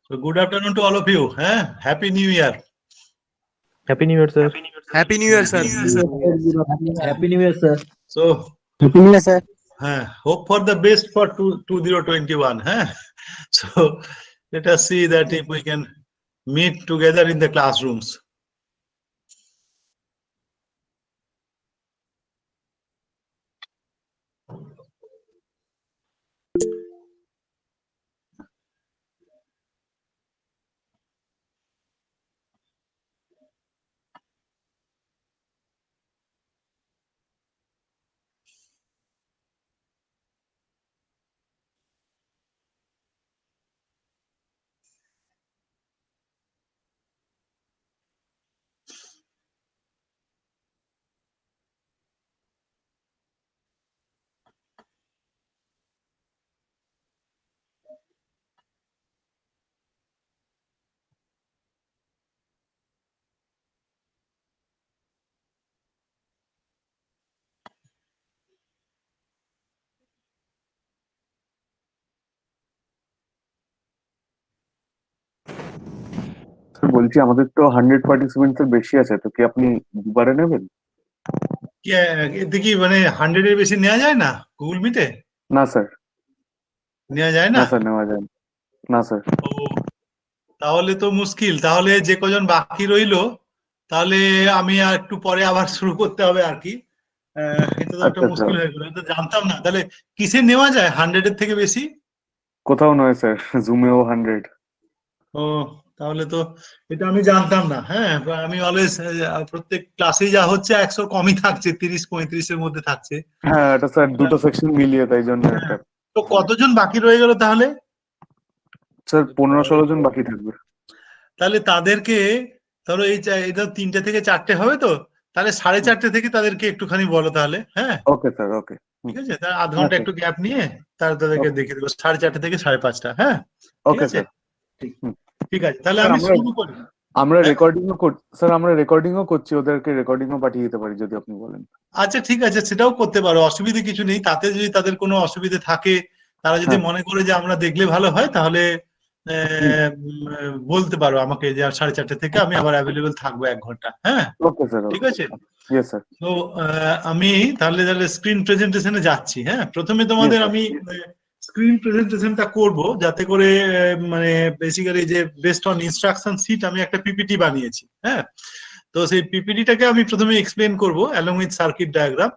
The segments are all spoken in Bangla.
So good afternoon to all of you. Happy New Year. Happy New Year, sir. Happy New Year, sir. Happy New Year, sir. So Happy New Year, sir. hope for the best for 2021. So let us see that if we can meet together in the classrooms. বলছি আমাদের তো 100 পার্টিসিপেন্টস এর বেশি আছে, তো কি আপনি দুবারে নেবেন? এতে কি মানে 100 এর বেশি নেওয়া যায় না গুগল মিটে? না স্যার, নেওয়া যায় না না স্যার, নেওয়া যায় না স্যার। ও তাহলে তো মুশকিল। তাহলে যে কজন বাকি রইলো তাহলে আমি আর একটু পরে আবার শুরু করতে হবে আর কি। এটা তো একটা মুশকিল হয়ে গেল, এটা জানতাম না। তাহলে কিসে নেওয়া যায় 100 এর থেকে বেশি? কোথাও নয় স্যার, জুমেও 100। ও তাহলে তো এটা আমি জানতাম না। আমি অলওয়েজ প্রত্যেক ক্লাসে যা হচ্ছে 100 কমই থাকছে, 30-35 এর মধ্যে থাকছে। হ্যাঁ, এটা স্যার দুটো সেকশন মিলিয়ে, তাই জন্য এটা। তো কতজন বাকি রয়ে গেল তাহলে? স্যার 15-16 জন বাকি থাকবে। তাহলে তাদেরকে ধরো এটা 3টে থেকে 4টে হবে তো, তাহলে 4:30 থেকে তাদেরকে একটুখানি বলো তাহলে। ওকে স্যার, ওকে, ঠিক আছে। তার আধ ঘন্টা একটু গ্যাপ নিয়ে তাদেরকে দেখে দেবো 4:30 থেকে 5:30। ঠিক ওকে আছে, স্যার। ঠিক আছে। তাহলে আমি শুরু করি। আমরা রেকর্ডিংও করছি স্যার, আমরা রেকর্ডিংও করছি, ওদেরকে রেকর্ডিংও পাঠিয়ে দিতে পারি যদি আপনি বলেন। আচ্ছা ঠিক আছে, সেটাও করতে পারো, অসুবিধা কিছু নেই। তাতে যদি তাদের কোনো অসুবিধা থাকে, তারা যদি মনে করে যে আমরা দেখলে ভালো হয়, তাহলে বলতে পারো আমাকে যে 4:30 থেকে আমি আবার অ্যাভেলেবেল থাকবো 1 ঘন্টা। ওকে স্যার, ঠিক আছে। Yes sir. তো আমি তাহলে স্ক্রিন প্রেজেন্টেশনে যাচ্ছি। প্রথমে তোমাদের আমি স্ক্রিন প্রেজেন্টেশনটা করব, যাতে করে মানে বেসিক্যালি যে বেসড অন ইনস্ট্রাকশন শিট আমি একটা পিপিটি বানিয়েছি। তো সেই পিপিটিটাকে আমি প্রথমে এক্সপ্লেন করব অ্যালং উইথ সার্কিট ডায়াগ্রাম।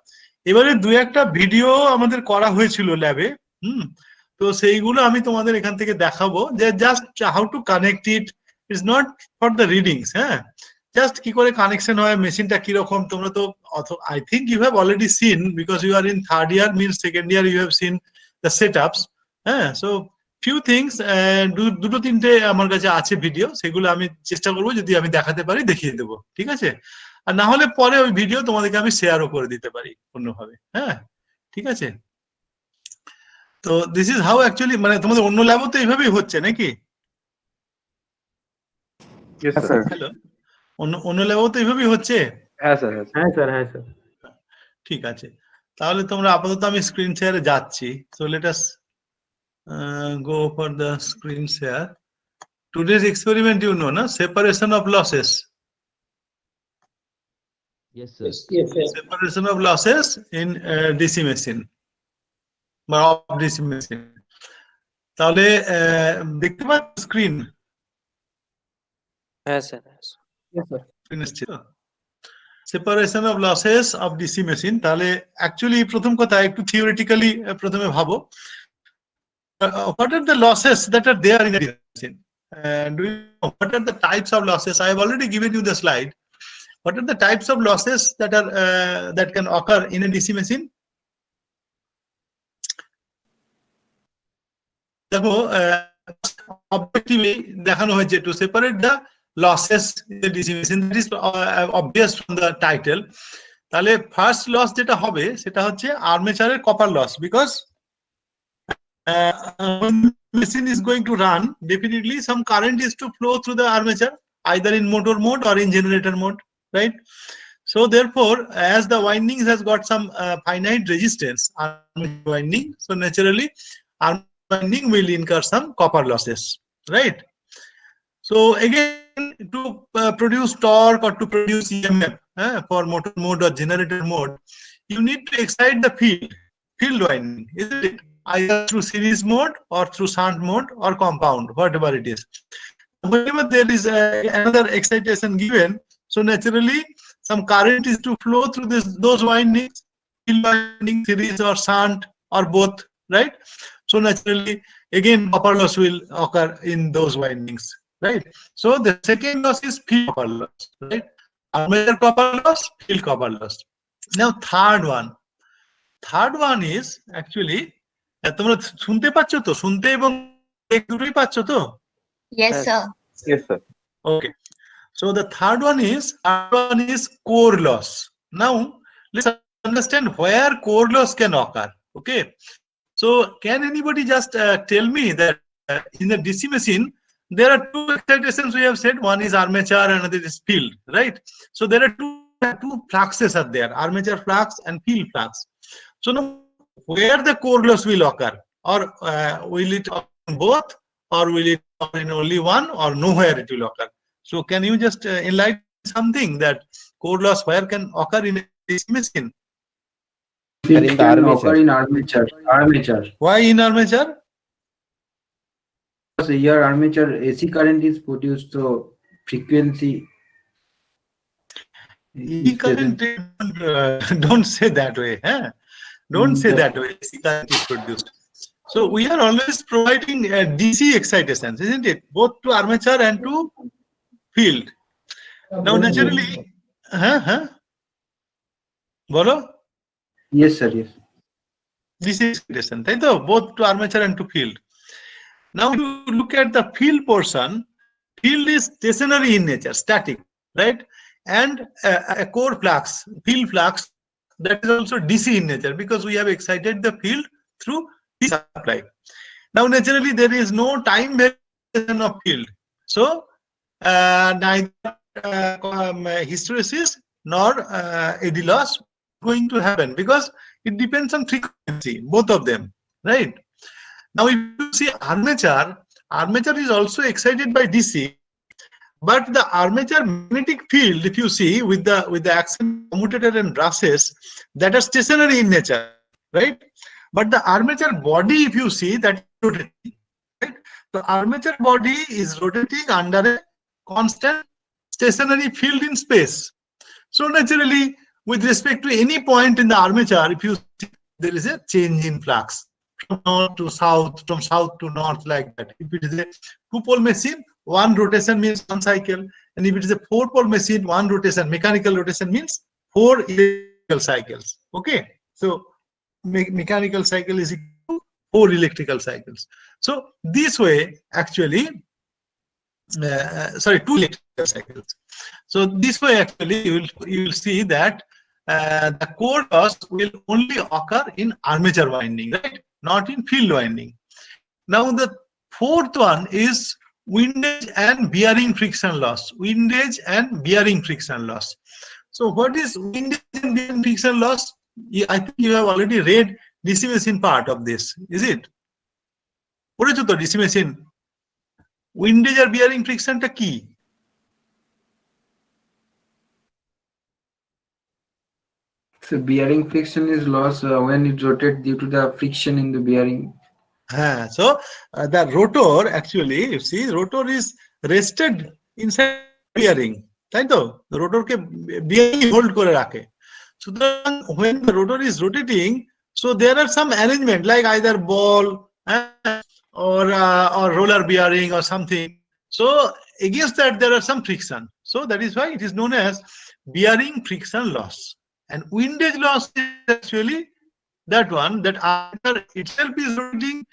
এবারে 2-1টা ভিডিও আমাদের করা হয়েছিল ল্যাবে। তো সেইগুলো আমি তোমাদের এখান থেকে দেখাবো, যে just how to connect it. It's not for the readings. Just কি করে কানেকশন হয়, মেশিনটা কিরকম। তোমরা তো I think you have already seen, because you are in 3rd year, means 2nd year you have seen the setups. So few things, 2-3টে আমার কাছে আছে ভিডিও, সেগুলো আমি চেষ্টা করবো যদি আমি দেখাতে পারি দেখিয়ে দেবো। ঠিক আছে। আর না হলে পরে ওই ভিডিও তোমাদেরকে আমি শেয়ারও করে দিতে পারি অন্যভাবে। ঠিক আছে। তো দিস ইজ হাউ অ্যাকচুয়ালি, মানে তোমাদের অন্য ল্যাবও তো এইভাবেই হচ্ছে নাকি? হ্যালো, অন্য ল্যাবও তো এইভাবেই হচ্ছে? হ্যাঁ স্যার, হ্যাঁ স্যার, হ্যাঁ স্যার। ঠিক আছে, তাহলে তোমরা আপাতত আমি স্ক্রিন শেয়ারে যাচ্ছি। So let us go for the screen share. Today's experiment, you know, na, separation of losses. Yes, sir. Separation of losses in DC machine বা অফ DC মেশিন। তাহলে দেখতে পাচ্ছ স্ক্রিন? হ্যাঁ sir, separation of losses of DC machine. তাহলে অ্যাকচুয়ালি প্রথম কথা একটু থিওরিটিক্যালি প্রথমে ভাবো, what are the losses that are there in the machine? Do you know what are the types of losses? I have already given you the slide. What are the types of losses that are that can occur in a DC machine? দেখো objectively দেখানো হয়েছে to separate the losses in the DC machine. That is obvious from the title. তাহলে ফার্স্ট লস যেটা হবে সেটা হচ্ছে আর্মেচারের copper loss, because when the machine is going to run, definitely some current is to flow through the armature, either in motor mode or in generator mode, right? So therefore, as the windings has got some finite resistance, armature winding, so naturally armature winding will incur some copper losses, right? So again, to produce torque or to produce EMF for motor mode or generator mode, you need to excite the field winding, isn't it? Either through series mode or through shunt mode or compound, whatever it is. Whenever there is another excitation given, so naturally some current is to flow through those windings, field winding, series or shunt or both, right? So naturally, again, copper loss will occur in those windings, right? So the second loss is field copper loss, right? Armature copper loss, field copper loss. Now third one is actually, তোমরা শুনতে পাচ্ছ তো? শুনতে এবং দুটোই পাচ্ছ তো? Yes, sir. Yes, sir. Okay. So the third one is core loss. Now let's understand where core loss can occur. Okay. So can anybody just tell me that in the DC machine there are two excitations we have said. One is armature and another is field, right? So there are two fluxes are there, armature flux and field flux. So now where the core loss will occur, or will it occur in both, or will it occur in only one, or nowhere it will occur? So can you just enlighten something that core loss where can occur in a DC machine? In the armature. In armature. Why in armature? Because here armature AC current is produced, so frequency. AC current, don't say that way. Don't say that way. AC current is produced. So we are always providing DC excitations, isn't it? Both to armature and to field. Now naturally, bolo? Yes, sir. Yes. DC excitation, right? Both to armature and to field. Now if you look at the field portion, field is stationary in nature, static, right? And a core flux, field flux, that is also DC in nature, because we have excited the field through DC supply. Now naturally there is no time variation of field, so neither hysteresis nor eddy loss going to happen, because it depends on frequency, both of them, right? Now if you see armature is also excited by DC, but the armature magnetic field, if you see with the action commutator and brushes, that are stationary in nature, right? But the armature body, if you see, that is rotating, right? The armature body is rotating under a constant stationary field in space. So naturally, with respect to any point in the armature, if you see, there is a change in flux from north to south, from south to north, like that. If it is a two-pole machine, one rotation means one cycle, and if it is a four-pole machine, one rotation, mechanical rotation, means 4 electrical cycles. Okay, so mechanical cycle is equal to 4 electrical cycles. So this way, actually, 2 electrical cycles. So this way, actually, you will see that the core loss will only occur in armature winding, right? Not in field winding. Now the fourth one is windage and bearing friction loss. Windage and bearing friction loss. So what is windage and bearing friction loss? I think you have already read DC machine part of this, is it? পড়েছো তো DC machine? Windage আর bearing friction টা কি? So bearing friction is loss when it rotates due to the friction in the bearing. So the rotor, actually, you see, rotor is rested inside bearing. তাই তো? rotor কে bearing hold করে রাখে. So when the rotor is rotating, so there are some arrangement like either ball or roller bearing or something. So against that there are some friction. So that is why it is known as bearing friction loss. And windage loss is actually that one, that armature itself is rotating,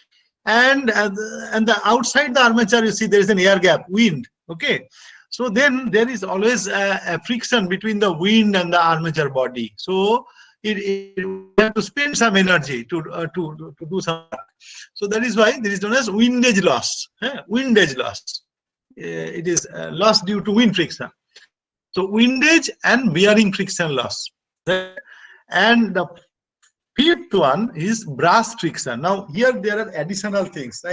and the outside the armature, you see there is an air gap, wind. Okay, so then there is always a friction between the wind and the armature body. So it have to spend some energy to do some work. So that is why there is known as windage loss. Windage loss. It is loss due to wind friction. So windage and bearing friction loss. And the fifth one is brass friction. Now here there are additional things,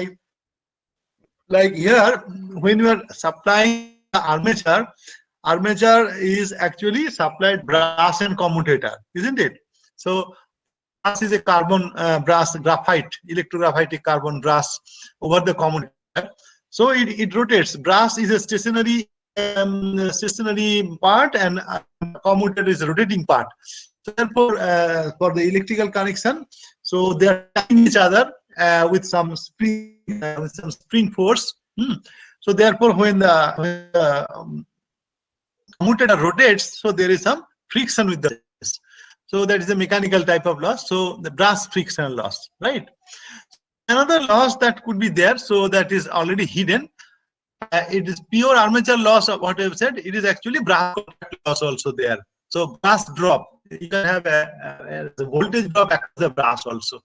like here when you are supplying the armature is actually supplied brass and commutator, isn't it? So brass is a carbon brass, graphite, electrographitic carbon brass over the commutator. So it rotates. Brass is a stationary part, and commutator is a rotating part. So therefore, for the electrical connection, so they are tying each other with some spring force. So therefore, when the commutator rotates, so there is some friction with the. So that is a mechanical type of loss. So the brass friction loss, right? Another loss that could be there, so that is already hidden. It is pure armature loss of what I have said. It is actually brass loss also there. So brass drop. You can have a voltage drop across the brass also.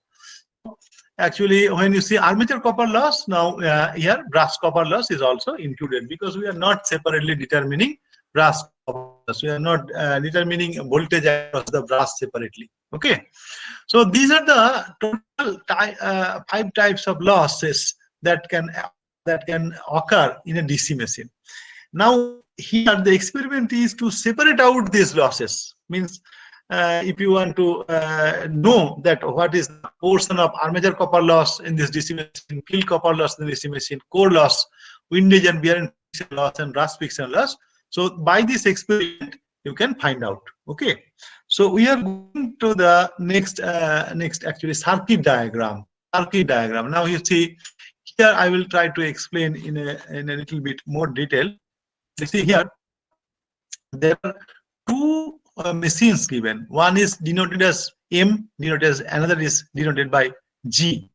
Actually, when you see armature copper loss, now here brass copper loss is also included, because we are not separately determining brass copper loss. We are not determining voltage across the brass separately. Okay, so these are the total 5 types of losses that can occur in a DC machine. Now here the experiment is to separate out these losses. Means if you want to know that what is the portion of armature copper loss in this DC machine, field copper loss in the DC machine, core loss, windage and bearing friction loss, and brass friction loss. So by this experiment you can find out. Okay, so we are going to the next actually circuit diagram. Now you see here, I will try to explain in a little bit more detail. You see here there are 2 machines given. One is denoted as M, another is denoted by G.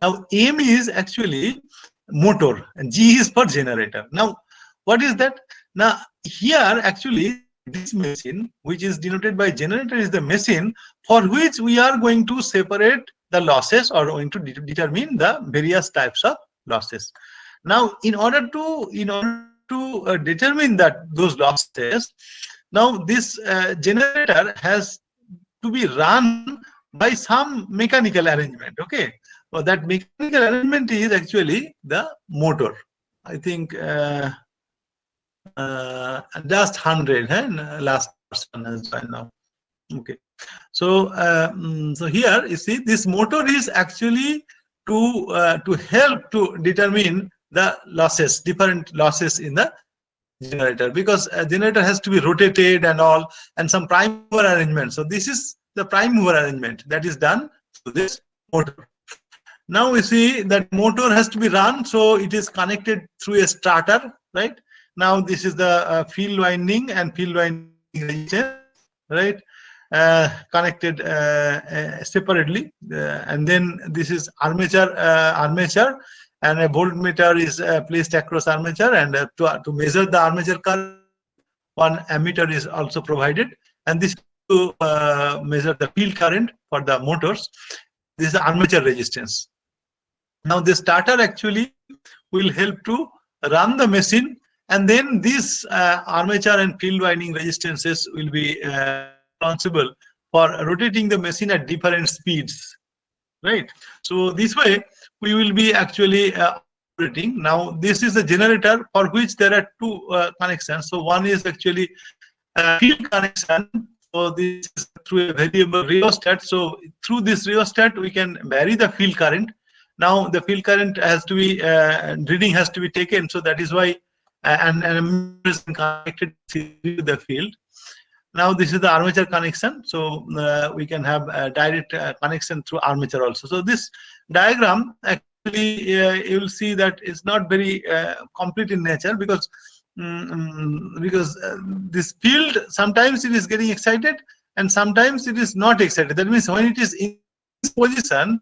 Now M is actually motor and G is for generator. Now what is that? Now here actually this machine, which is denoted by generator, is the machine for which we are going to separate the losses, or going to determine the various types of losses. Now in order to determine those losses, now this generator has to be run by some mechanical arrangement. Okay, well, that mechanical arrangement is actually the motor. I think just 100 last person has joined now. Okay, so so here you see this motor is actually to help to determine the losses, different losses in the generator, because a generator has to be rotated and all, and some prime mover arrangement. So this is the prime mover arrangement that is done to this motor. Now we see that motor has to be run, so it is connected through a starter, right? Now this is the field winding and field winding resistance, right? Connected separately, and then this is armature, and a voltmeter is placed across armature, and to measure the armature current, one ammeter is also provided, and this to measure the field current for the motors. This is the armature resistance. Now the starter actually will help to run the machine, and then these armature and field winding resistances will be responsible for rotating the machine at different speeds, right? So this way we will be actually operating. Now this is the generator for which there are 2 connections. So one is actually field connection. So this is through a variable rheostat. So through this rheostat we can vary the field current. Now the field current has to be reading has to be taken. So that is why and is connected to the field. Now this is the armature connection, so we can have a direct connection through armature also. So this diagram actually you will see that it's not very complete in nature, because because this field sometimes it is getting excited and sometimes it is not excited. That means when it is in this position,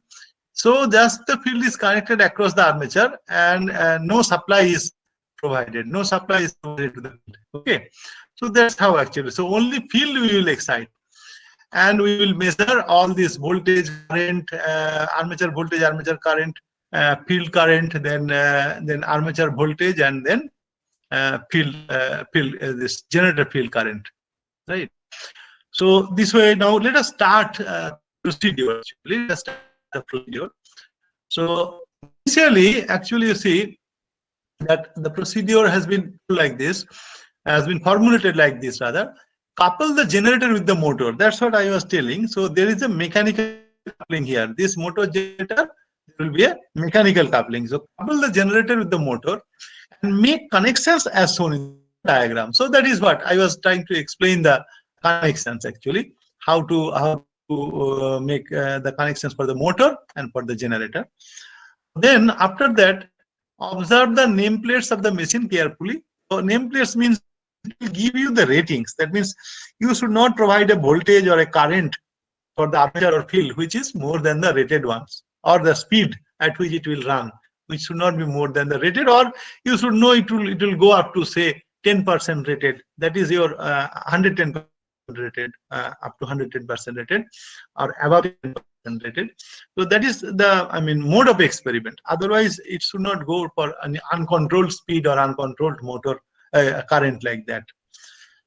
so just the field is connected across the armature and no supply is provided. No supply is provided to the field. Okay, so that's how actually. So only field we will excite, and we will measure all this voltage, current, armature voltage, armature current, field current, then armature voltage, and then this generator field current, right? So this way, now let us start procedure. Let us start the procedure. So initially, actually, you see that the procedure has been like this, has been formulated like this rather. Couple the generator with the motor. That's what I was telling. So there is a mechanical coupling here. This motor generator, there will be a mechanical coupling. So couple the generator with the motor and make connections as shown in the diagram. So that is what I was trying to explain, the connections actually, how to make the connections for the motor and for the generator. Then after that, observe the nameplates of the machine carefully. So nameplates means it will give you the ratings. That means you should not provide a voltage or a current for the armature or field which is more than the rated ones, or the speed at which it will run, which should not be more than the rated, or you should know it will go up to say 10% rated. That is your 110% rated, up to 110% rated, or above 10% rated. So that is the mode of experiment. Otherwise, it should not go for an uncontrolled speed or uncontrolled motor current like that.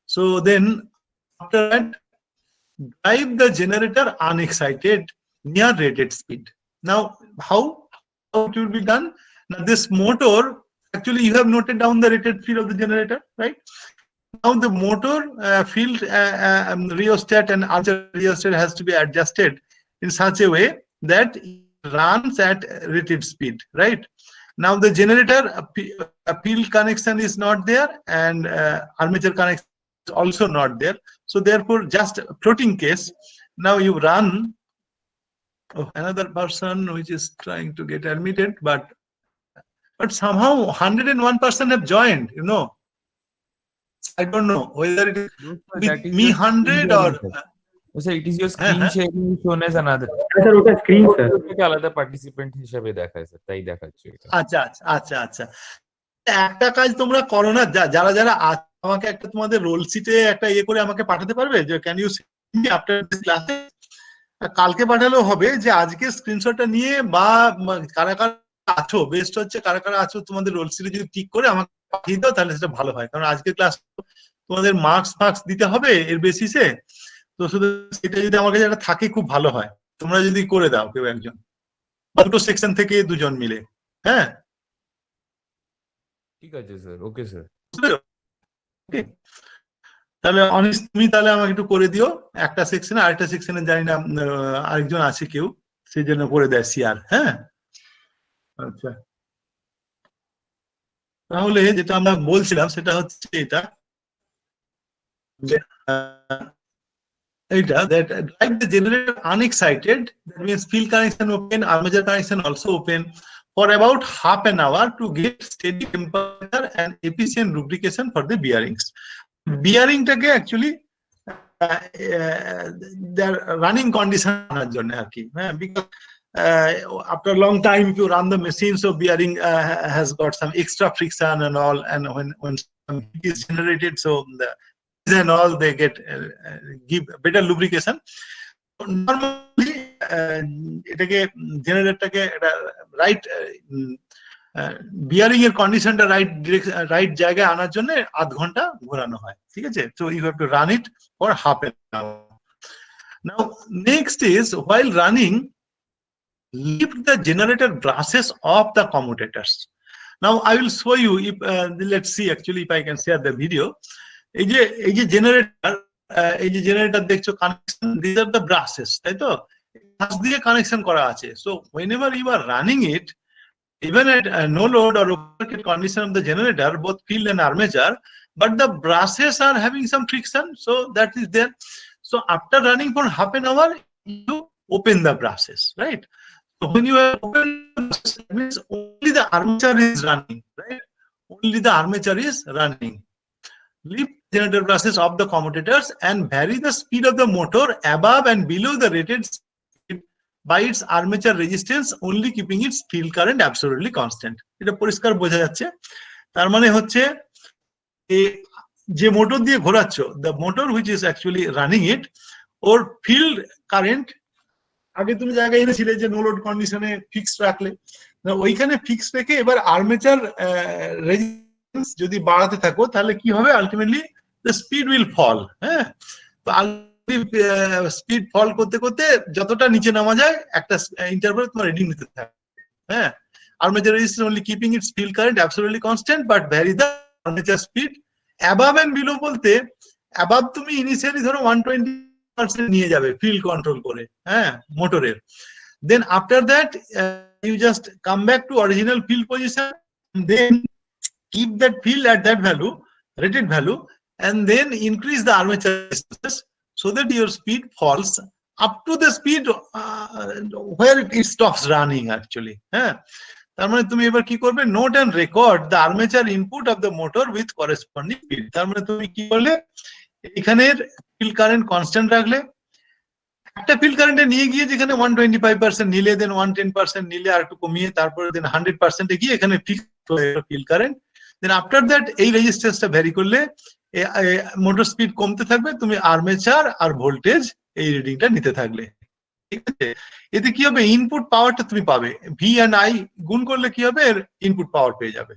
So then after that, drive the generator unexcited near rated speed. Now how it will be done? Now this motor, actually you have noted down the rated speed of the generator, right? Now the motor field rheostat and armature rheostat has to be adjusted in such a way that it runs at rated speed, right? Now the generator field connection is not there, and armature connection is also not there. So therefore, just floating case. Now you run another person which is trying to get admitted, but somehow 101% have joined. You know, I don't know whether it is with me 100 or. So it is your screen sharing shown as another. Sir ওটা স্ক্রিন স্যার ওটাকে আলাদা পার্টিসিপেন্ট হিসেবে দেখায় স্যার, তাই দেখাচ্ছে এটা। আচ্ছা আচ্ছা আচ্ছা, একটা কাজ তোমরা করো না, যারা যারা আমাকে একটা তোমাদের রোল শিটে একটা ইয়ে করে আমাকে পাঠাতে পারবে, যে can you send me after this ক্লাসে, কালকে পাঠালেও হবে, যে আজকে স্ক্রিনশটটা নিয়ে বা কারা কারা আছো, বেস্ট হচ্ছে কারা কারা আছো তোমাদের রোল শিটে যদি টিক করে আমাকে পাঠিয়ে দাও তাহলে সেটা ভালো হয়, কারণ আজকে ক্লাস তোমাদের মার্কস দিতে হবে এর বেসিসে। তো শুধু সেটা যদি আমার কাছে একটা থাকে খুব ভালো হয়, তোমরা যদি করে দাও কেউ একজন বা দুটো সেকশন থেকে দুজন মিলে। হ্যাঁ ঠিক আছে স্যার, ওকে স্যার। তাহলে অনিশ তুমি তাহলে আমাকে একটু করে দিও একটা সেকশনে, আরেকটা সেকশনে জানি না আরেকজন আছে কেউ, সেই জন্য করে দেয় সিআর। হ্যাঁ আচ্ছা, তাহলে যেটা আমরা বলছিলাম সেটা হচ্ছে এটা, that drive the generator unexcited, that means field connection open, armature connection also open, for about half an hour to get steady temperature and efficient lubrication for the bearings. Bearing take actually their running condition because after a long time if you run the machine, so bearing has got some extra friction and all, and when some heat is generated, so the and all they get give better lubrication. Normally এটাকে জেনারেটরটাকে রাইট বিয়ারিং এর কন্ডিশনটা রাইট জায়গায় আনার জন্য আধ ঘন্টা ঘোরানো হয়, ঠিক আছে? So you have to run it for half an hour. Now next is, while running, lift the generator brushes off the commutators. Now I will show you, if let's see actually if I can share the video. এই যে জেনারেটর দেখছো connection, this are the brushes, তাই তো? ব্রাশ দিয়ে কানেকশন করা আছে। So whenever you are running it, even at no load or overheated condition of the generator, both field and armature, but the brushes are having some friction, so that is there. So after running for half an hour, you open the brushes, right? So when you open, that means only the armature is running, right? only the armature is running. Lift generator brushes of the commutators and vary the speed of the motor above and below the rated speed by its armature resistance, only keeping its field current absolutely constant. এটা পরিষ্কার বোঝা যাচ্ছে। তার মানে হচ্ছে যে মোটর দিয়ে ঘোরাচ্ছ, the motor which is actually running it, or field current আগে তুমি জায়গায় এনেছিলে যে নো লোড কন্ডিশনে ফিক্সড রাখলে, ওইখানে ফিক্সড রেখে এবার আর্মেচার রেজিস্ট্যান্স যদি বাড়াতে থাকো তাহলে কি হবে, ultimately the speed will fall. হ্যাঁ, তো স্পিড ফল করতে করতে যতটা নিচে নামা যায় একটা ইন্টারভালে তোমার রিডিং নিতে থাকবে। হ্যাঁ, armature resistance only keeping its field current absolutely constant but vary the armature speed above and below বলতে above তুমি ইনিশিয়ালি ধরো 120% নিয়ে যাবে ফিল্ড কন্ট্রোল করে, হ্যাঁ, মোটরের। Then after that you just come back to original field position and then keep that field at that value, rated value, and then increase the armature resistance so that your speed falls up to the speed where it stops running actually. হ্যাঁ, তার মানে তুমি এবার কি করবে, note and record the armature input of the motor with corresponding speed. তার মানে তুমি কি করলে, এখানের ফিল্ড কারেন্ট কনস্ট্যান্ট রাখলে, একটা ফিল্ড কারেন্টে নিয়ে গিয়ে যেখানে 125% নিলে, দেন 110% নিলে, আর একটু কমিয়ে তারপরে দেন 100% গিয়ে এখানে field current. Then after that এই রেজিস্ট্যান্সটা ভ্যারি করলে মোটর স্পিড কমতে থাকবে, তুমি আর্মেচার আর ভোল্টেজ এই রিডিংটা নিতে থাকলে। ঠিক আছে, এতে কি হবে, ইনপুট পাওয়ারটা তুমি পাবে, ভি এন্ড আই গুণ করলে কি হবে, এর ইনপুট পাওয়ার পেয়ে যাবে।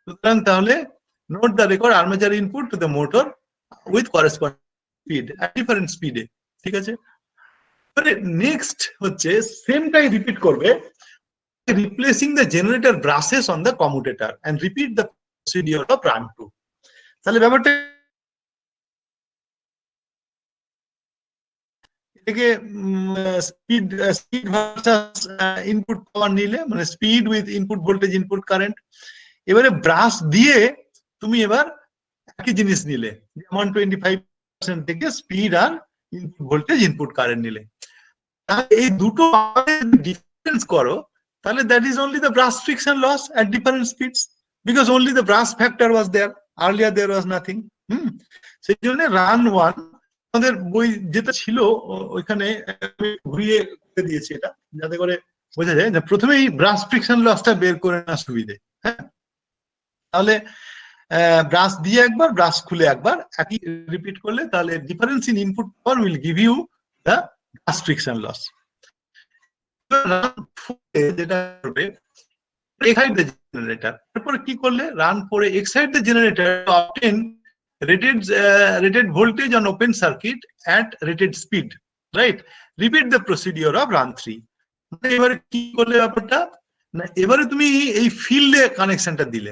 সুতরাং তাহলে note the record armature input to the motor with corresponding speed at different স্পিডে। ঠিক আছে, নেক্সট হচ্ছে সেমটাই রিপিট করবে, replacing the generator brushes on the commutator and repeat the procedure of run two. তাহলে ব্যাপারটা এটাকে স্পিড ভার্সাস ইনপুট পাওয়ার নিলে, মানে speed with input voltage input current. এবারে ব্রাশ দিয়ে তুমি এবার একই জিনিস নিলে, 125% থেকে স্পিড আর ইনপুট ভোল্টেজ ইনপুট কারেন্ট নিলে। এই দুটো ডিফারেন্স করো, তাহলে that is only the brush friction loss at different speeds, because only the brush factor was there, earlier there was nothing. সেই জন্য রান ওয়ান আমাদের বই যেটা ছিল ওইখানে ঘুরিয়ে দিয়েছি এটা, যাতে করে বোঝা যায় যে প্রথমেই ব্রাশ ফ্রিকশন লসটা বের করে না সুবিধে। হ্যাঁ, তাহলে ব্রাশ দিয়ে একবার, ব্রাশ খুলে একবার, একই রিপিট করলে তাহলে difference in input power will give you the brush friction loss. যেটা করবে, এক্সাইট দ্য জেনারেটর, তারপরে কি করলে, run 4 excite the generator to obtain rated voltage on open circuit at rated speed, right? Repeat the procedure of run 3. এবারে কি করলে ব্যাপারটা, না এবারে তুমি এই ফিল্ডে কানেকশনটা দিলে,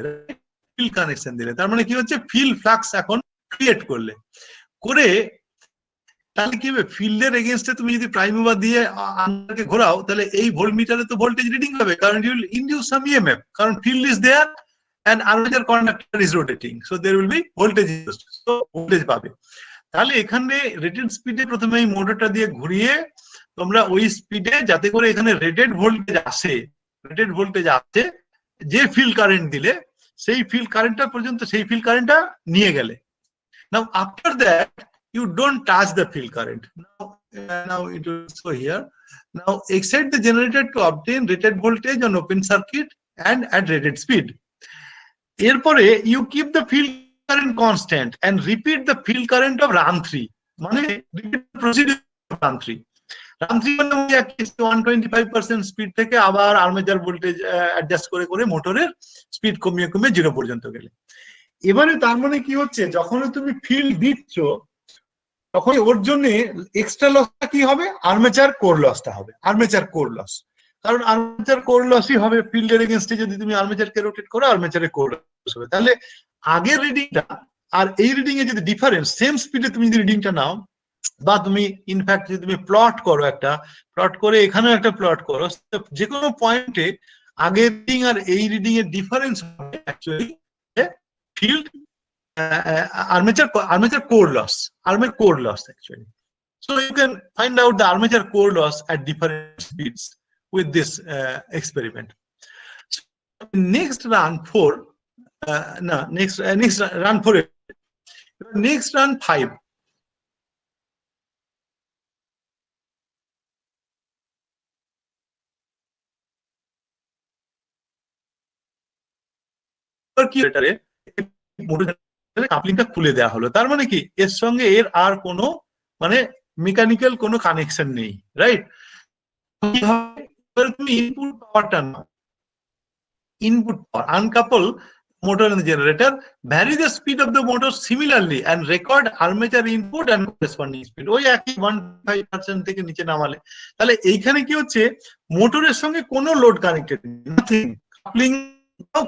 ফিল্ড কানেকশন দিলে, তার মানে কি হচ্ছে, ফিল্ড ফ্লাক্স এখন ক্রিয়েট করলে, করে তাহলে কি হবে, ফিল্ডের এগেইনস্টে তুমি যদি প্রাইম মুভার দিয়ে আন্ডারকে ঘোরাও, তাহলে এই ভোল্টমিটারে তো ভোল্টেজ রিডিং হবে, কারণ you will induce some EMF, কারণ field is there and armature conductor is rotating, so there will be voltage induced, so voltage পাবে। তাহলে এখানে রেটেড স্পিডে প্রথমে এই মোটরটা দিয়ে ঘুরিয়ে তোমরা ওই স্পিডে, যাতে করে এখানে রেটেড ভোল্টেজ আসে, রেটেড ভোল্টেজ আসে, যে ফিল্ড কারেন্ট দিলে সেই ফিল্ড কারেন্টটা পর্যন্ত, সেই ফিল্ড কারেন্টটা নিয়ে গেলে। Now after that you don't touch the field current. Now it will show here. Now excite the generator to obtain rated voltage on open circuit and at rated speed. এরপরে you keep the field current constant and repeat the field current of run 3, মানে repeat the procedure of run 3. Run 3 মানে 125% স্পিড থেকে আবার আর্মেচার ভোল্টেজ অ্যাডজাস্ট করে করে মোটরের স্পিড কমিয়ে কমিয়ে 0 পর্যন্ত গেলে। এবারে তার মানে কি হচ্ছে, যখন তুমি ফিল্ড দিচ্ছ তখন ওর জন্য এক্সট্রা লসটা কি হবে, আর্মেচার কোর লসটা হবে, আর্মেচার কোর লস। কারণ আর্মেচার কোর লসই হবে ফিল্ডের এগেইনস্টে, যদি তুমি আর্মেচারকে রোটেট করো আর্মেচারে কোর লস হবে। তাহলে আগের রিডিংটা আর এই রিডিং এ যদি ডিফারেন্স, সেম স্পিডে তুমি যদি রিডিংটা নাও, বা তুমি ইনফ্যাক্ট যদি তুমি প্লট করো, একটা প্লট করে এখানেও একটা প্লট করো, যে কোনো পয়েন্টে আগের রিডিং আর এই রিডিং এর ডিফারেন্স হবে actually field armature core loss, armature core loss actually. So you can find out the armature core loss at different speeds with this experiment. Next run 4 না নেক্সট রান 4 নেক্সট রান 5 কি কাপলিংটা খুলে দেওয়া হলো, তার মানে কি এর সঙ্গে এর আর কোনো মানে মেকানিক্যাল কোনো কানেকশন নেই, রাইট? তুমি ইনপুট পাওয়ারটা না, input power, uncouple motor and the generator, vary the speed of the motor similarly and record armature input and corresponding speed. ওই একই 1.5% থেকে নিচে নামালে তাহলে এইখানে কি হচ্ছে, মোটরের সঙ্গে কোনো লোড কানেক্টেড নাথিং, কাপলিং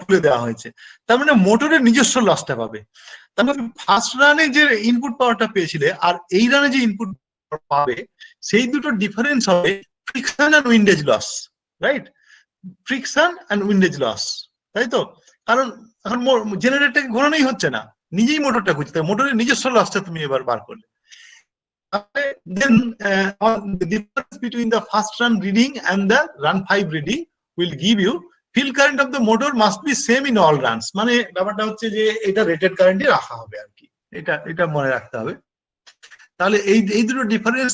খুলে দেওয়া হয়েছে, তার মানে মোটরের নিজস্ব লসটা পাবে। তার মানে ফার্স্ট রানে যে ইনপুট পাওয়ারটা পেয়েছিলে আর এই রানে যে ইনপুট পাবে সেই দুটো ডিফারেন্স হবে friction and windage loss, right? Friction and windage loss, তাই তো? কারণ এখন জেনারেটরটাকে ঘোরানোই হচ্ছে না, নিজেই মোটরটা ঘুরছে, মোটরের নিজস্ব লসটা তুমি এবার বার করলে। Then the difference between the first run reading and the run 5 reading will give you field current of the motor must be same in all runs. মানে ব্যাপারটা হচ্ছে যে এটা রেটেড কারেন্টে রাখা হবে আর কি, এটা মনে রাখতে হবে। তাহলে এই দুটো difference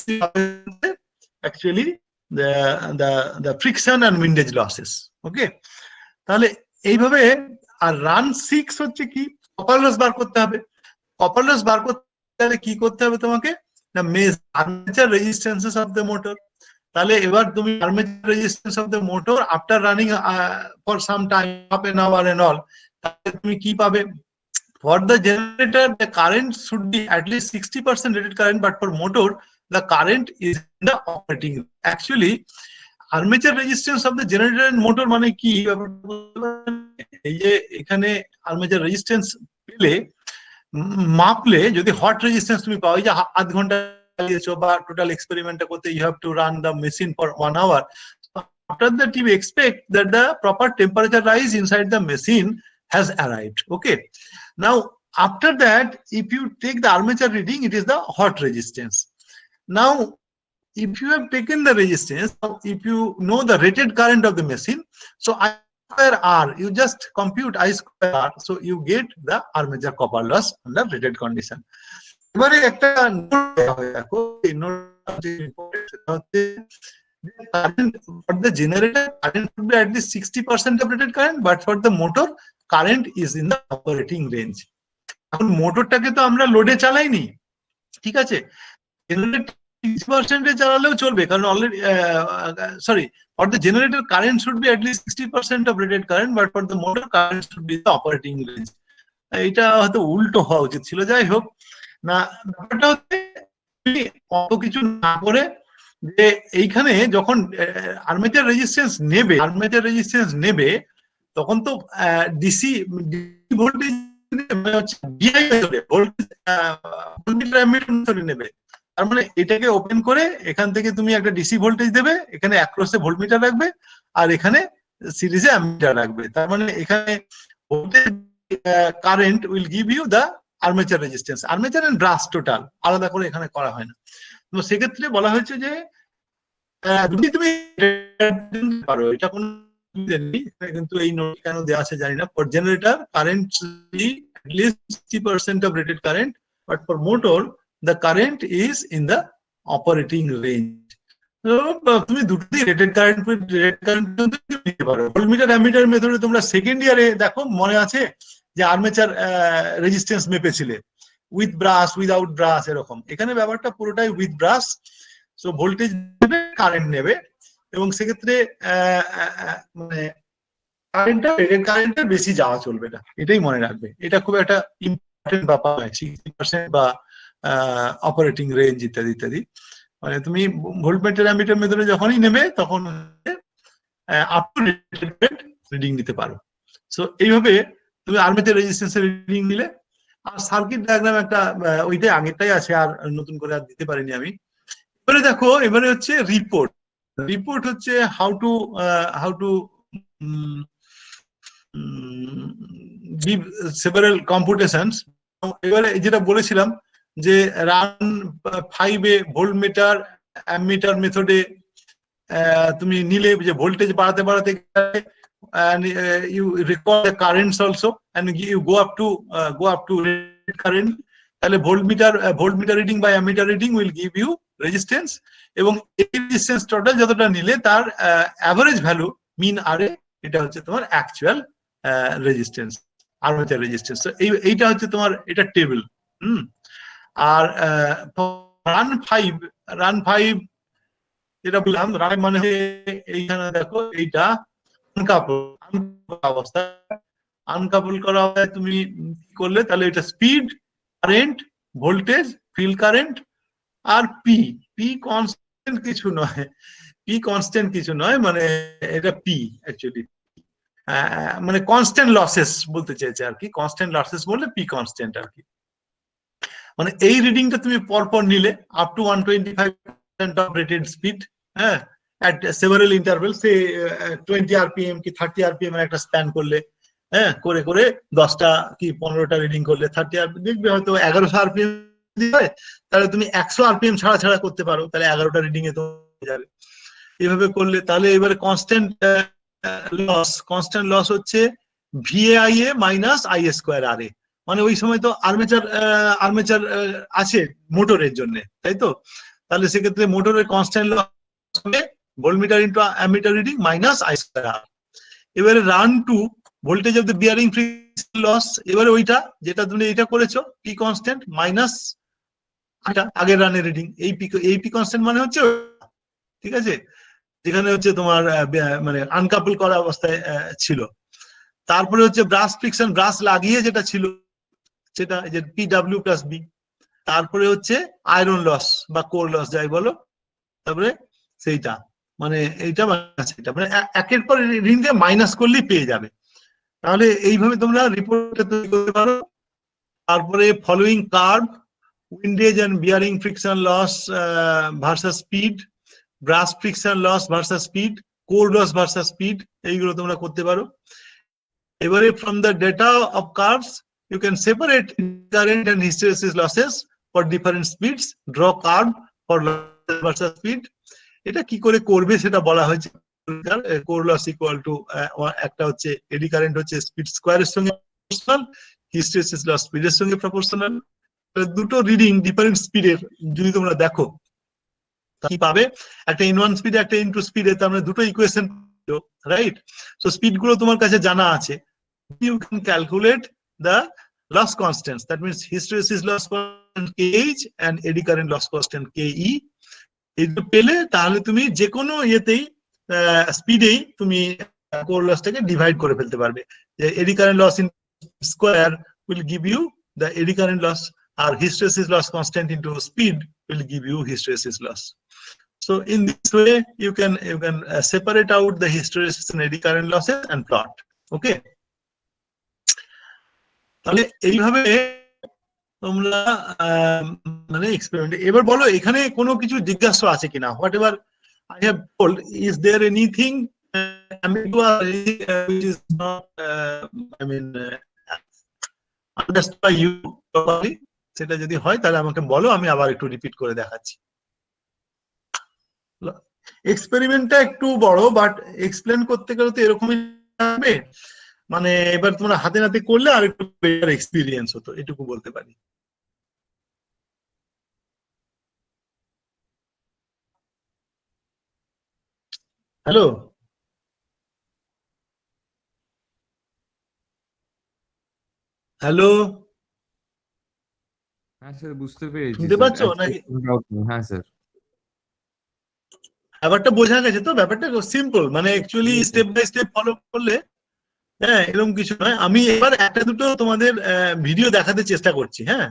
actually the friction and windage losses, ওকে? তাহলে এইভাবে আর রান 6 হচ্ছে কি, কপার লস বার করতে হবে। কপার লস বার করতে হলে কি করতে হবে তোমাকে, না armature resistances of the motor. তাহলে এবার তুমি armature resistance of the motor after running for some time, half an hour and all, তাহলে তুমি কি পাবে? For the generator, the current should be at least 60% rated current, but for motor, the current is in the operating. Actually, armature resistance of the generator and motor মানে কি? এই যে এখানে armature resistance পেলে মাপলে যদি hot resistance তুমি পাও, এই যে আধ ঘন্টা চালিয়েছো বা টোটাল এক্সপেরিমেন্টটা করতে you have to run the machine for 1 hour. After that, you expect that the proper temperature rise inside the machine has arrived. Okay. Now, after that, if you take the armature reading, it is the hot resistance. Now, if you have taken the resistance, if you know the rated current of the machine, so I square R, you just compute I square R, so you get the armature copper loss under rated condition. এবারে একটা নোট দেখো, এই নোটটা current for the generator, current would be at least 60% of rated current, but for the motor, current is in the operating range. এখন মোটরটাকে তো আমরা লোডে চালাইনি, ঠিক আছে? জেনারেটর 60% চালালেও চলবে, কারণ already sorry, for the generator current should be at least 60% of rated current, but for the motor current should be the operating range. এটা হয়তো উল্টো হওয়া উচিত ছিল, যাই হোক না। ব্যাপারটা হচ্ছে অত কিছু না করে যে এইখানে যখন আর্মেচার রেজিস্ট্যান্স নেবে তখন তো ডিসি ভোল্টেজ নেবে, তার মানে এটাকে ওপেন করে এখান থেকে তুমি একটা ডিসি ভোল্টেজ দেবে, এখানে অ্যাক্রসে ভোল্টমিটার রাখবে আর এখানে সিরিজে অ্যামিটার রাখবে, তার মানে এখানে voltage current will give you the armature resistance. Armature and brush total আলাদা করে এখানে করা হয় না। তো সেক্ষেত্রে বলা হয়েছে যে যদি তুমি পারো, এটা কোনো কিন্তু এই নোট কেন দেওয়া আছে জানি না, for generator current at least 60% of rated current, but for motor the current is in the operating range. So তুমি দুটোই রেটেড কারেন্ট নিতে পারো। ভোল্টমিটার অ্যামিটার মেথডে তোমরা সেকেন্ড ইয়ারে দেখো, মনে আছে যে আর্মেচার রেজিস্ট্যান্স মেপেছিলে উইথ ব্রাশ উইদাউট ব্রাশ এরকম। এখানে ব্যাপারটা পুরোটাই উইথ ব্রাশ, সো ভোল্টেজ নেবে, কারেন্ট নেবে, এবং সেক্ষেত্রে মানে কারেন্টটা রেটেড কারেন্টের বেশি যাওয়া চলবে না, এটাই মনে রাখবে। এটা খুব একটা ইম্পর্টেন্ট ব্যাপার নয়, 60% বা অপারেটিং রেঞ্জ ইত্যাদি ইত্যাদি। মানে তুমি ভোল্টমিটার অ্যামিটার মেথডে যখনই নেবে তখন আপ টু রেটেড রিডিং নিতে পারো। সো এইভাবে তুমি আর্মেচার রেজিস্ট্যান্সের রিডিং নিলে। আর সার্কিট ডায়াগ্রাম একটা ওইটাই আগেরটাই আছে, আর নতুন করে আর দিতে পারিনি আমি। এবারে দেখো, এবারে হচ্ছে রিপোর্ট হচ্ছে how to give several computations. এবারে যেটা বলেছিলাম যে রান 5 এ ভোল্টমিটার অ্যামিটার মেথডে তুমি নিলে যে ভোল্টেজ বাড়াতে and you record the currents also, and you go up to rate current, তাহলে voltmeter reading by ammeter reading will give you resistance, এবং এই রেজিস্ট্যান্স টোটাল যতটা নিলে তার অ্যাভারেজ ভ্যালু মিন আরে, এটা হচ্ছে তোমার অ্যাকচুয়াল রেজিস্ট্যান্স, আর্মেচার রেজিস্ট্যান্স। এইটা হচ্ছে তোমার এটা টেবিল। আর রান 5 যেটা বললাম, রান মানে এইখানে দেখো এইটা আনকাপল অবস্থা, আনকাপল করা হয় তুমি কি করলে, তাহলে এটা speed, current, voltage, field current, আর পি কনস্ট্যান্ট কিছু নয়, মানে এটা পি অ্যাকচুয়ালি মানে কনস্ট্যান্ট লসেস বলতে চাইছে আর কি, কনস্ট্যান্ট লসেস বললে পি কনস্ট্যান্ট আর কি। মানে এই রিডিংটা তুমি পরপর নিলে up to 125% of rated speed, হ্যাঁ, at several intervals, say 20 rpm কি 30 rpm এর একটা স্প্যান করলে, হ্যাঁ, করে করে 10টা কি 15টা রিডিং করলে 30 rpm দেখবে হয়তো 1100 rpm হয়, তাহলে তুমি 100 rpm ছাড়া করতে পারো, তাহলে 11টা রিডিং এ তো হয়ে যাবে। এইভাবে করলে তাহলে এবারে কনস্ট্যান্ট লস হচ্ছে VAIA minus IA square RA, মানে ওই সময় তো আর্মেচার আছে মোটরের জন্য, তাই তো, তাহলে সেক্ষেত্রে মোটরের কনস্ট্যান্ট লস হবে voltmeter into ammeter reading minus I square R। এবারে run 2 voltage of the bearing friction loss, এবারে ওইটা যেটা তুমি এটা করেছো পি কনস্ট্যান্ট মাইনাস আগের রানের রিডিং, এই পি কনস্ট্যান্ট মানে হচ্ছে, ঠিক আছে, যেখানে হচ্ছে তোমার মানে আনকাপল করা অবস্থায় ছিল। তারপরে হচ্ছে ব্রাশ ফ্রিকশন, ব্রাশ লাগিয়ে যেটা ছিল সেটা যে PW প্লাস বি। তারপরে হচ্ছে আয়রন লস বা কোর লস যাই বলো, তারপরে সেইটা মানে এইটা মানে একের পর রিডিংকে মাইনাস করলেই পেয়ে যাবে। তাহলে এইভাবে তোমরা রিপোর্টটা তৈরি করতে পারো। তারপরে following curve, windage and bearing friction loss versus speed, brush friction loss versus speed, core loss versus speed, এইগুলো তোমরা করতে পারো। এবারে from the data of curves you can separate current and hysteresis losses for different speeds, draw curve for loss versus speed। এটা কি করে করবে সেটা বলা হয়েছে, কোর লস ইকুয়াল টু একটা হচ্ছে এডি কারেন্ট হচ্ছে স্পিড স্কোয়ারের সঙ্গে প্রপোর্শনাল, হিস্টেরিসিস লস স্পিডের সঙ্গে প্রপোর্শনাল। দুটো রিডিং ডিফারেন্ট স্পিডের যদি তোমরা দেখো কি পাবে, একটা ইন1 স্পিডে একটা ইন2 স্পিডে, তার মানে দুটো ইকুয়েশন, রাইট। সো স্পিড গুলো তোমার কাছে জানা আছে, you can calculate the loss constants, that means hysteresis loss constant KH and eddy current loss constant KE। এটা পেলে তাহলে তুমি যে কোনো ইয়েতেই স্পিডেই তুমি কোর লসটাকে ডিভাইড করে ফেলতে পারবে, যে eddy current loss in square will give you the eddy current loss, আর hysteresis loss constant into speed will give you hysteresis loss. So in this way you can separate out the hysteresis and eddy current losses and plot, okay। তাহলে এইভাবে তোমরা মানে এক্সপেরিমেন্ট। এবার বলো এখানে কোনো কিছু জিজ্ঞাসা আছে কিনা, whatever I have told, is there anything which is not I mean understood by you properly? সেটা যদি হয় তাহলে আমাকে বলো, আমি আবার একটু রিপিট করে দেখাচ্ছি। এক্সপেরিমেন্টটা একটু বড়, বাট এক্সপ্লেন করতে গেলে তো এরকমই হবে, মানে এবার তোমরা হাতে নাতে করলে আর একটু বেটার এক্সপিরিয়েন্স হতো, এটুকু বলতে পারি। হ্যালো হ্যালো, হ্যাঁ স্যার, বুঝতে পেরেছি শুনতে স্যার। পাচ্ছ নাকি? হ্যাঁ স্যার, ব্যাপারটা বোঝা গেছে তো? ব্যাপারটা সিম্পল, মানে actually step by step follow করলে, হ্যাঁ, এরকম কিছু নয়। আমি এবার একটা দুটো তোমাদের ভিডিও দেখাতে চেষ্টা করছি, হ্যাঁ,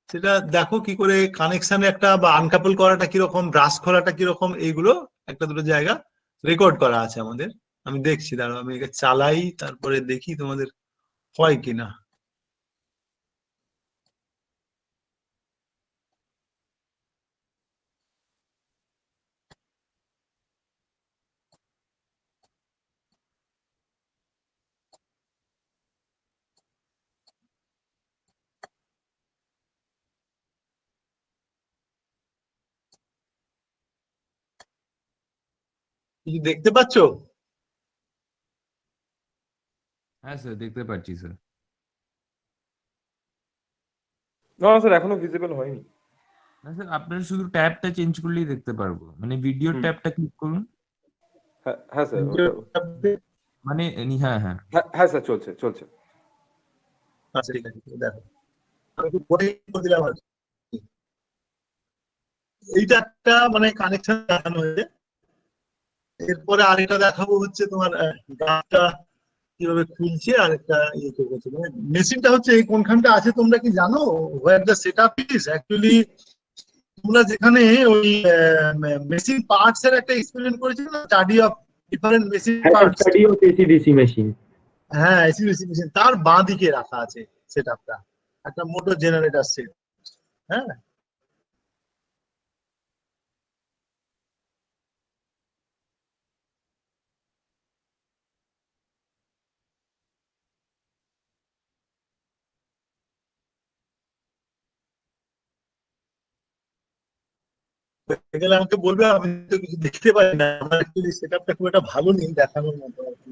সেটা দেখো কি করে কানেকশন একটা বা আনকাপল করাটা কিরকম, ব্রাশ খোলাটা কিরকম, এইগুলো একটা দুটো জায়গা রেকর্ড করা আছে আমাদের। আমি দেখছি, দাঁড়াও আমি এটা চালাই, তারপরে দেখি তোমাদের হয় কিনা। কিছু দেখতে পাচ্ছো? হ্যাঁ স্যার দেখতে পাচ্ছি স্যার। না স্যার এখনো ভিজিবল হয়নি। না স্যার আপনার শুধু ট্যাবটা চেঞ্জ করলেই দেখতে পারবো, মানে ভিডিও হুম। ট্যাবটা ক্লিক করুন। হ্যাঁ হ্যাঁ স্যার মানে হ্যাঁ হ্যাঁ হ্যাঁ স্যার চলছে চলছে। আচ্ছা ঠিক আছে, দেখো আমি একটু পরে করে দিলাম আর কি। এইটা একটা মানে কানেকশন দেখানো হয়েছে। এরপরে আরেকটা দেখাবো হচ্ছে তোমার গাছটা কিভাবে খুলছে, আর একটা ইয়ে করছে, মানে মেশিনটা হচ্ছে এই কোনখানটা আছে তোমরা কি জানো? Where the setup is actually, তোমরা যেখানে ওই মেশিন পার্টস এর একটা এক্সপেরিমেন্ট করেছিলে না, study of different machine parts, study of AC-DC machine. হ্যাঁ এসিবিসি মেশিন, তার বাঁ দিকে রাখা আছে সেটআপটা, একটা মোটর জেনারেটর সেট। হ্যাঁ হয়ে গেলে আমাকে বলবে, আমি তো কিছু দেখতে পাই না, আমার অ্যাকচুয়ালি সেটআপটা খুব একটা ভালো নেই দেখানোর মতো আর কি।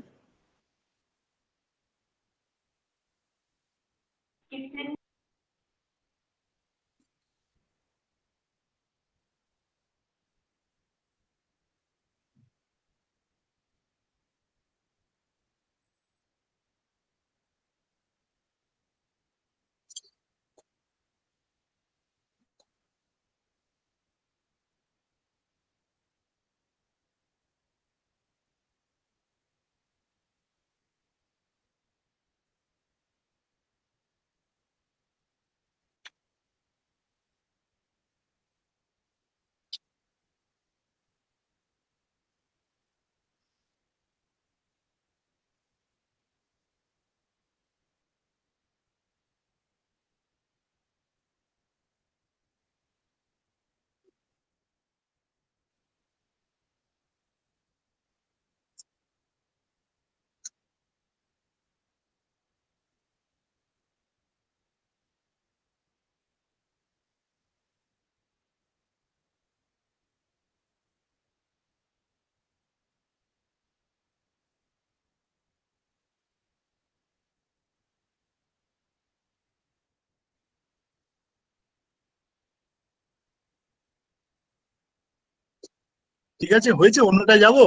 ঠিক আছে, হয়েছে, অন্যটা যাবো।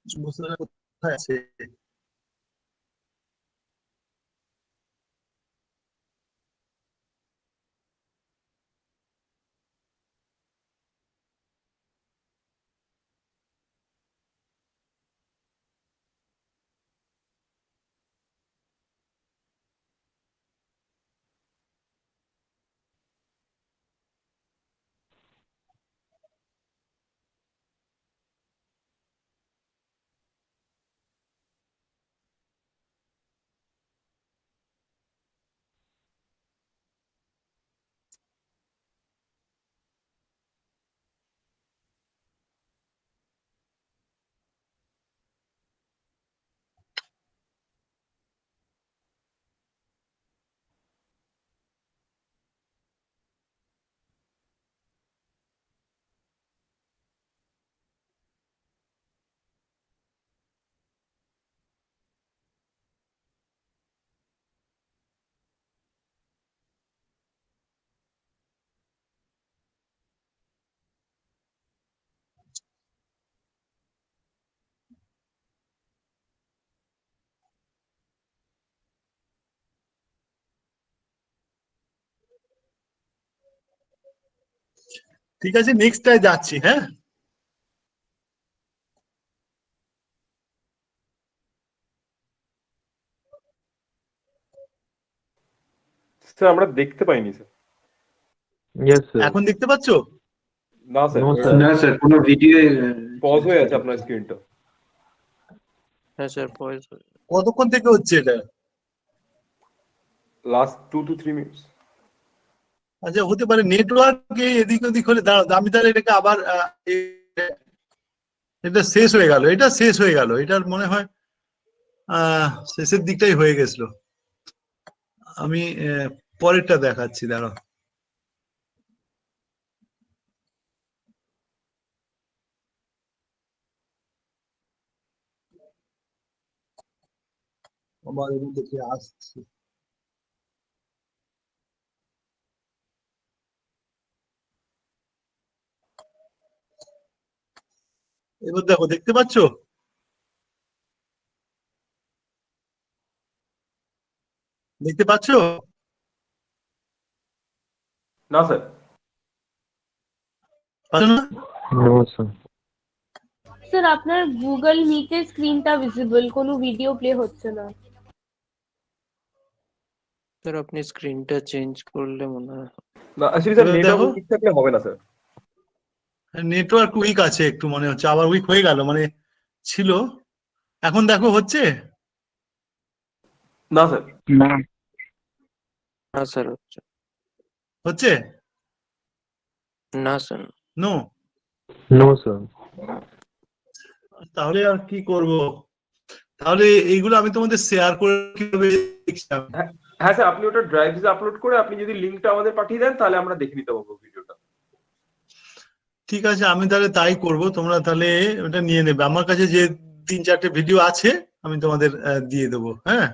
বুঝতে পারলে কোথায় আছে? ঠিক আছে, নেক্সটটায় যাচ্ছি। হ্যাঁ স্যার আমরা দেখতে পাইনি স্যার। Yes sir. এখন দেখতে পাচ্ছো? না স্যার No, sir. না স্যার কোনো ভিডিও পজ হয়ে আছে আপনার স্ক্রিনটা। হ্যাঁ স্যার পয়েস কতক্ষণ থেকে হচ্ছে এটা? Last 2 to 3 minutes. আচ্ছা হতে পারে নেটওয়ার্ক এদিক ওদিক হলে, দাঁড়াও আমি তাহলে এটাকে আবার এটা শেষ হয়ে গেল, এটা শেষ হয়ে গেল, এটার মনে হয় শেষের দিকটাই হয়ে গেছিল। আমি পরেরটা দেখাচ্ছি, দাঁড়াও। আমার এর দেখে আসছে। এবার দেখো, দেখতে পাচ্ছ? দেখতে পাচ্ছ? না স্যার। পাচ্ছ না? No, sir. স্যার আপনার গুগল মিটের স্ক্রিনটা ভিজিবল, কোনো ভিডিও প্লে হচ্ছে না। স্যার আপনি স্ক্রিনটা চেঞ্জ করলে মনে হয়। না অ্যাকচুয়ালি স্যার এবার নেটওয়ার্ক দেখো। ঠিক থাকলে হবে না স্যার। নেটওয়ার্ক উইক আছে একটু মনে হচ্ছে, আবার উইক হয়ে গেল, মানে ছিল। এখন দেখো হচ্ছে? না স্যার। না না স্যার হচ্ছে হচ্ছে? না স্যার। নো? No, sir. তাহলে আর কি করব? তাহলে এইগুলো আমি তোমাদের শেয়ার করে কিভাবে দেখছিলাম? হ্যাঁ স্যার, আপনি ওটা ড্রাইভে আপলোড করে আপনি যদি লিংকটা আমাদের পাঠিয়ে দেন তাহলে আমরা দেখে নিতে পারবো ভিডিওটা। ঠিক আছে, আমি তাহলে তাই করব। তোমরা তাহলে ওটা নিয়ে নেবে। আমার কাছে যে 3-4টে ভিডিও আছে আমি তোমাদের দিয়ে দেবো। হ্যাঁ,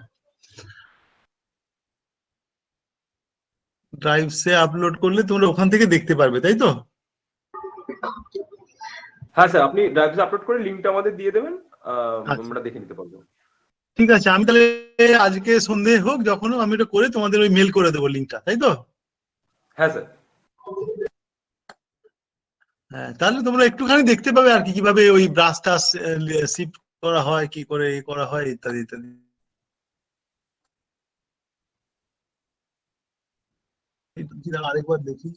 ড্রাইভসে আপলোড করলে তোমরা ওখান থেকে দেখতে পারবে, তাই তো? হ্যাঁ স্যার, আপনি ড্রাইভে আপলোড করে লিংকটা আমাদের দিয়ে দেবেন, আচ্ছা। আমরা দেখে নিতে পারবো। ঠিক আছে, আমি তাহলে আজকে সন্ধে হোক যখন আমি এটা করে তোমাদের ওই মেল করে দেবো লিংকটা, তাই তো? হ্যাঁ স্যার। হ্যাঁ, তাহলে তোমরা একটুখানি দেখতে পাবে আর কি, কিভাবে ওই ব্রাশটা শিফট করা হয়, কি করে করা হয়, ইত্যাদি ইত্যাদি। আরেকবার দেখি।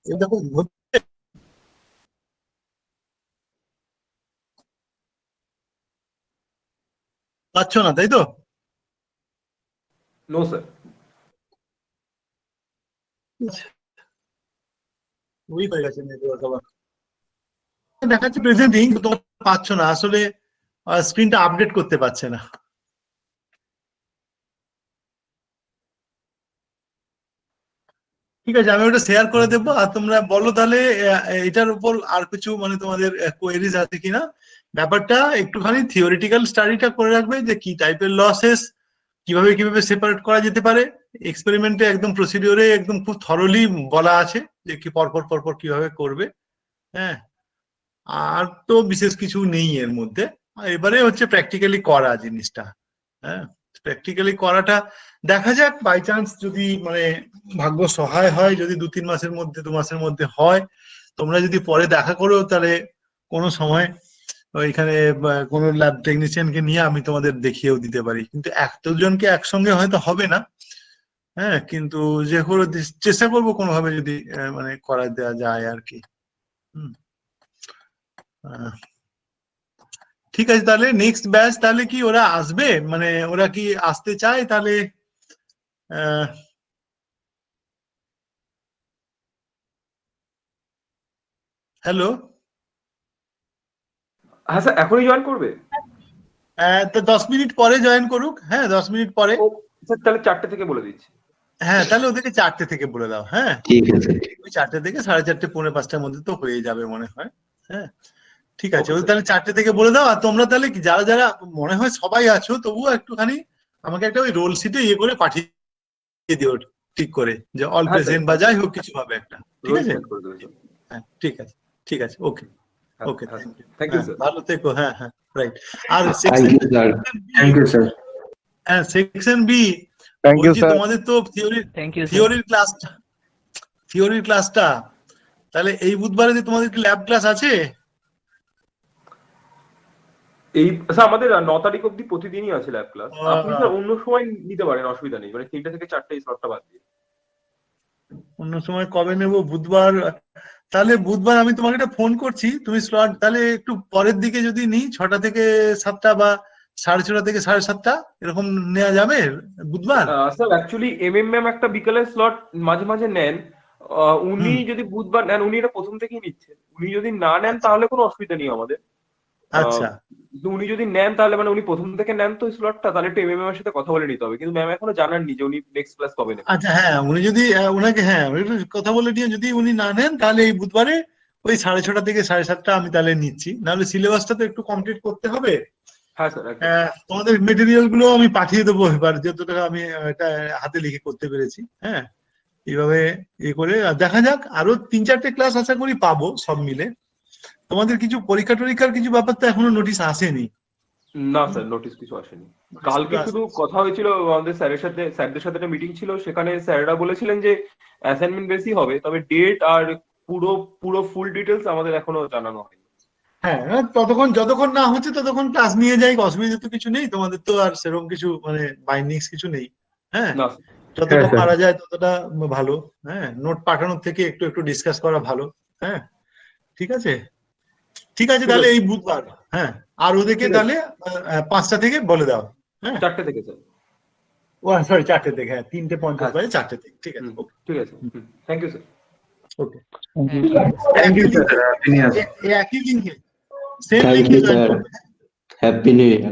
এই দেখো, হচ্ছে? পাচ্ছ না, তাই তো? No sir. উইক হয়ে গেছে নেটওয়ার্ক আবার। দেখাচ্ছে প্রেজেন্টিং, তোমরা পাচ্ছ না আসলে, স্ক্রিনটা আপডেট করতে পারছে না। ঠিক আছে, আমি ওটা শেয়ার করে দেবো। আর তোমরা বলো তাহলে এটার উপর আর কিছু মানে তোমাদের কোয়েরিজ আছে কিনা। ব্যাপারটা একটুখানি থিওরিটিক্যাল স্টাডিটা করে রাখবে যে কি টাইপের লসেস, কিভাবে কিভাবে সেপারেট করা যেতে পারে। এক্সপেরিমেন্টে একদম প্রসিডিওরে একদম খুব থরলি বলা আছে যে কি পরপর পরপর কিভাবে করবে। হ্যাঁ, আর তো বিশেষ কিছু নেই এর মধ্যে। এবারে হচ্ছে প্র্যাকটিক্যালি করা জিনিসটা। হ্যাঁ, প্র্যাকটিক্যালি করাটা দেখা যাক, বাই চান্স যদি মানে ভাগ্য সহায় হয়, যদি 2-3 মাসের মধ্যে 2 মাসের মধ্যে হয়, তোমরা যদি পরে দেখা করো তাহলে কোনো সময় ওইখানে কোনো ল্যাব টেকনিশিয়ানকে নিয়ে আমি তোমাদের দেখিয়েও দিতে পারি। কিন্তু 1-2জনকে একসঙ্গে হয়তো হবে না। হ্যাঁ, কিন্তু যে করে চেষ্টা করবো কোনোভাবে যদি মানে করা দেওয়া যায় আর কি। ঠিক আছে, তাহলে নেক্সট ব্যাচ তাহলে কি ওরা আসবে, মানে ওরা কি আসতে চায় তাহলে? হ্যালো, হ্যাঁ স্যার, এখনই জয়েন করবে? তো 10 মিনিট পরে জয়েন করুক। হ্যাঁ, 10 মিনিট পরে। ও স্যার, তাহলে 4টে থেকে বলে দিচ্ছি। হ্যাঁ, তাহলে ওদেরকে 4টে থেকে বলে দাও। হ্যাঁ, ঠিক আছে। ওই 4টে থেকে 4:30 4:45টার মধ্যে তো হয়ে যাবে মনে হয়। হ্যাঁ, ঠিক আছে, Okay, ওই sir. তাহলে 4টে থেকে বলে দাও। আর তোমরা তাহলে যারা যারা মনে হয় সবাই আছো, তবুও একটুখানি আমাকে একটা ওই রোল শিটে ইয়ে করে পাঠিয়ে দিও, ঠিক করে, যে অল হ্যাঁ, প্রেজেন্ট sir. বা যাই হোক কিছু হবে একটা। ঠিক রোল আছে? সেন্ড করে দেবেন স্যার। হ্যাঁ, ঠিক আছে, ঠিক আছে, ওকে ওকে, হ্যাঁ thank you. Thank you sir. ভালো থেকো। হ্যাঁ হ্যাঁ, রাইট। আর Thank you, sir. Thank you, sir. Section B, thank you বলছি স্যার। তোমাদের তো থিওরির ক্লাসটা তাহলে এই বুধবারে যে তোমাদের কি ল্যাব ক্লাস আছে? এই স্যার আমাদের 9 তারিখ অবধি প্রতিদিনই আছে ল্যাব ক্লাস। আহ। আপনি স্যার অন্য সময় নিতে পারেন, অসুবিধা নেই, মানে 3টে থেকে 4টে এই স্লটটা বাদ দিয়ে। অন্য সময় কবে নেব? বুধবার। তাহলে বুধবার আমি তোমাকে একটা ফোন করছি, তুমি স্লট তাহলে একটু পরের দিকে যদি নিই, 6টা থেকে 7টা বা 6:30 থেকে 7:30 এরকম নেওয়া যাবে বুধবার? স্যার অ্যাকচুয়ালি ম্যাম একটা বিকালের স্লট মাঝে মাঝে নেন। উনি যদি বুধবার নেন, উনি এটা প্রথম থেকেই নিচ্ছেন। উনি যদি না নেন তাহলে কোনো অসুবিধা নেই আমাদের। আচ্ছা, কিন্তু উনি যদি নেন তাহলে মানে উনি প্রথম থেকে নেন তো স্লটটা, তাহলে একটু ম্যাম এর সাথে কথা বলে নিতে হবে। কিন্তু ম্যাম এখনো জানাননি যে উনি নেক্সট ক্লাস কবে নেবেন। আচ্ছা, হ্যাঁ, উনি যদি ওনাকে, হ্যাঁ, কথা বলে নিয়ে যদি উনি না নেন তাহলে এই বুধবারে ওই 6:30 থেকে 7:30 আমি তাহলে নিচ্ছি, নাহলে সিলেবাসটা তো একটু কমপ্লিট করতে হবে। হ্যাঁ স্যার তোমাদের মেটেরিয়াল গুলো আমি পাঠিয়ে দেবো এবার, যতটা আমি এটা হাতে লিখে করতে পেরেছি। হ্যাঁ, এইভাবে করে দেখা যাক, আরো 3-4টে ক্লাস আশা করি পাবো সব মিলে। তোমাদের কিছু পরীক্ষা টরীক্ষার কিছু ব্যাপার তো এখনো নোটিশ আসেনি? না স্যার, নোটিশ কিছু আসেনি। কালকে শুধু কথা হয়েছিল আমাদের স্যারদের সাথে একটা মিটিং ছিল, সেখানে স্যাররা বলেছিলেন যে অ্যাসাইনমেন্ট বেশি হবে, তবে ডেট আর পুরো ফুল ডিটেলস আমাদের এখনো জানানো হয়নি। হ্যাঁ, যতক্ষণ না হচ্ছে ততক্ষণ ক্লাস নিয়ে যাই, অসুবিধা তো কিছু নেই। তোমাদের তো আর সেরকম কিছু মানে বাইন্ডিংস কিছু নেই। হ্যাঁ, না যতটা পারা যায় ততটা ভালো। হ্যাঁ, নোট পাঠানোর থেকে একটু একটু ডিসকাস করা ভালো। হ্যাঁ, ঠিক আছে তাহলে এই বুধবার। হ্যাঁ, আর ওদেরকে তাহলে 5টা থেকে বলে দাও। হ্যাঁ, 4টে থেকে স্যার। ও সরি 4টে থেকে, হ্যাঁ 3:50 বাজে 4টে থেকে। ঠিক আছে, ঠিক আছে, thank you sir. Okay, Thank you, sir. একই লিঙ্কে সেম Thank লিঙ্কে you, sir. Happy New Year.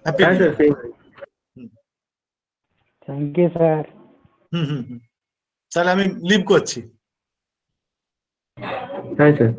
Happy thank you sir. তাহলে আমি লিভ করছি। হ্যাঁ স্যার।